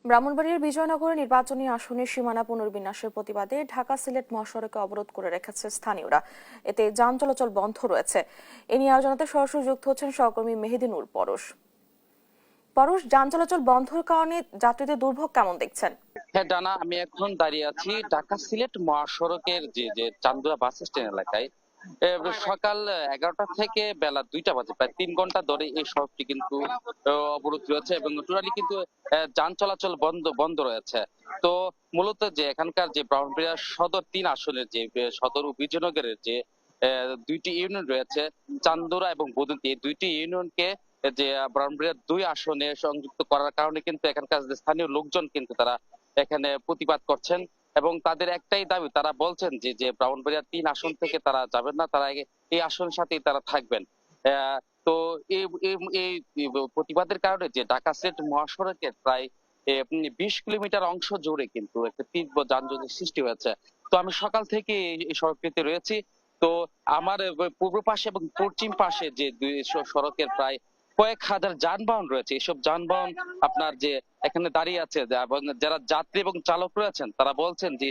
ব্রাহ্মণবাড়িয়ার বিজয়নগর নির্বাচনী আসনের সীমানা পুনর্বিন্যাসের প্রতিবাদে ঢাকা সিলেট মহাসড়কে অবরোধ করে রেখেছে স্থানীয়রা। এতে যান চলাচল বন্ধ রয়েছে। এ নিয়ে আলোচনাতে সরাসরি যুক্ত হচ্ছেন সহকর্মী মেহেদী নূর পরশ। যান চলাচল বন্ধের কারণে যাত্রীদের দুর্ভোগ কেমন দেখছেন? হ্যাঁ ডানা, আমি এখন দাঁড়িয়ে আছি ঢাকা সিলেট মহাসড়কের যে যে চান্দুরা বাস স্ট্যান্ড এলাকায়। সকাল 11টা থেকে বেলা 2টা বাজে প্রায় 3 ঘন্টা ধরে এই সড়কটি কিন্তু অবরোধ রয়েছে এবং টোটালি কিন্তু যান চলাচল বন্ধ বন্ধ রয়েছে। তো মূলত যে এখানকার যে ব্রাহ্মণবাড়িয়া সদর 3 আসনের যে সদর ও বিজয়নগরের যে দুইটি ইউনিয়ন রয়েছে, চান্দুরা এবং বদুন্তি, এই দুইটি ইউনিয়নকে যে ব্রাহ্মণবাড়িয়া 2 আসনে সংযুক্ত করার কারণে কিন্তু এখানকার যে স্থানীয় লোকজন কিন্তু তারা এখানে প্রতিবাদ করছেন এবং তাদের একটাই দাবি। তারা বলছেন যে যে ব্রাহ্মণবাড়িয়া 3 আসন থেকে তারা যাবেন না, তারা এই আসনের সাথেই তারা থাকবেন। তো এই এই এই প্রতিবাদের কারণে যে ঢাকা সিলেট মহাসড়কের প্রায় 20 কিলোমিটার অংশ জুড়ে কিন্তু একটা তীব্র যানজটের সৃষ্টি হয়েছে। তো আমি সকাল থেকে এই সড়কটিতে রয়েছি। তো আমার পূর্ব পাশে এবং পশ্চিম পাশে যে দুই সড়কের প্রায় কয়েক হাজার যানবাহন রয়েছে। এসব যানবাহন আপনার যে এখানে দাঁড়িয়ে আছে, এবং যারা যাত্রী এবং চালক রয়েছেন তারা বলছেন যে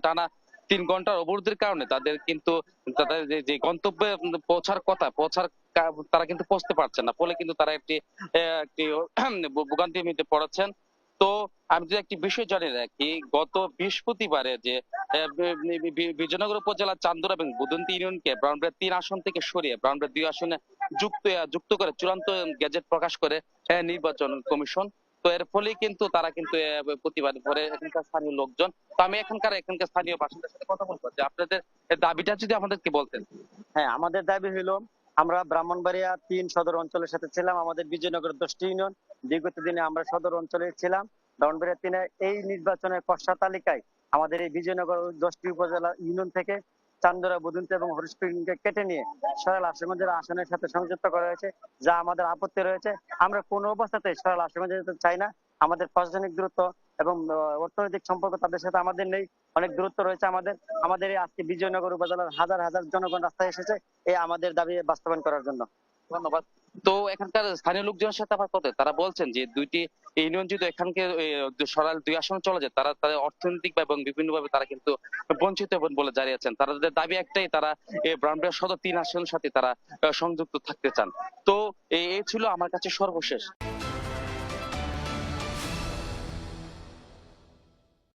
টানা 3 ঘন্টার অবরোধের কারণে তাদের কিন্তু তাদের যে গন্তব্যে পৌঁছার কথা, তারা কিন্তু পৌঁছতে পারছে না। ফলে কিন্তু তারা একটি ভোগান্তির মধ্যে পড়েছেন। তো আমি যদি একটি বিষয় জানিয়ে রাখি, গত বৃহস্পতিবারে যে বিজয়নগর উপজেলার চান্দুরা এবং বুদন্তি ইউনিয়নকে ব্রাহ্মণবাড়িয়া 3 আসন থেকে সরিয়ে ব্রাহ্মণবাড়িয়া 2 আসনে যুক্ত করে চূড়ান্ত গেজেট প্রকাশ করে নির্বাচন কমিশন। তো এর ফলে কিন্তু তারা কিন্তু প্রতিবাদ করে এখানকার স্থানীয় লোকজন। তো আমি এখানকার স্থানীয় বাসিন্দার সাথে কথা বলবো যে আপনাদের দাবিটা যদি আমাদেরকে বলতেন। হ্যাঁ, আমাদের দাবি হলো আমরা ব্রাহ্মণবাড়িয়া 3 সদর অঞ্চলের সাথে ছিলাম। আমাদের বিজয়নগর 10টি ইউনিয়ন, বিগত দিনে আমরা সদর অঞ্চলে ছিলাম। ব্রাহ্মণবাড়িয়া 3 এই নির্বাচনের খসড়া তালিকায় আমাদের এই বিজয়নগর 10টি উপজেলা ইউনিয়ন থেকে চান্দরা, বুদুন্তি এবং হরিশপুরকে কেটে নিয়ে সরাইল আশুগঞ্জের আসনের সাথে সংযুক্ত করা হয়েছে, যা আমাদের আপত্তি রয়েছে। আমরা কোনো অবস্থাতেই সরাইল আশুগঞ্জে যেতে চাই না। আমাদের প্রশাসনিক দূরত্ব এবং অর্থনৈতিক সম্পর্ক তাদের সাথে আমাদের নেই, অনেক দূরত্ব রয়েছে আমাদের। আমাদের এই আজকে বিজয়নগর উপজেলার হাজার হাজার জনগণ রাস্তায় এসেছে এই আমাদের দাবি বাস্তবায়ন করার জন্য। ধন্যবাদ। তো এখানকার স্থানীয় লোকজনের সাথে আমার কথা, তারা বলছেন যে দুইটি ইউনিয়ন যদি এখানকে সরাইল 2 আসনে চলে যায়, তারা তাদের অর্থনৈতিক এবং বিভিন্ন ভাবে তারা কিন্তু বঞ্চিত হবেন বলে জানিয়েছেন। তাদের দাবি একটাই, তারা এই ব্রাহ্মণবাড়িয়া সদর 3 আসনের সাথে তারা সংযুক্ত থাকতে চান। তো এই ছিল আমার কাছে সর্বশেষ।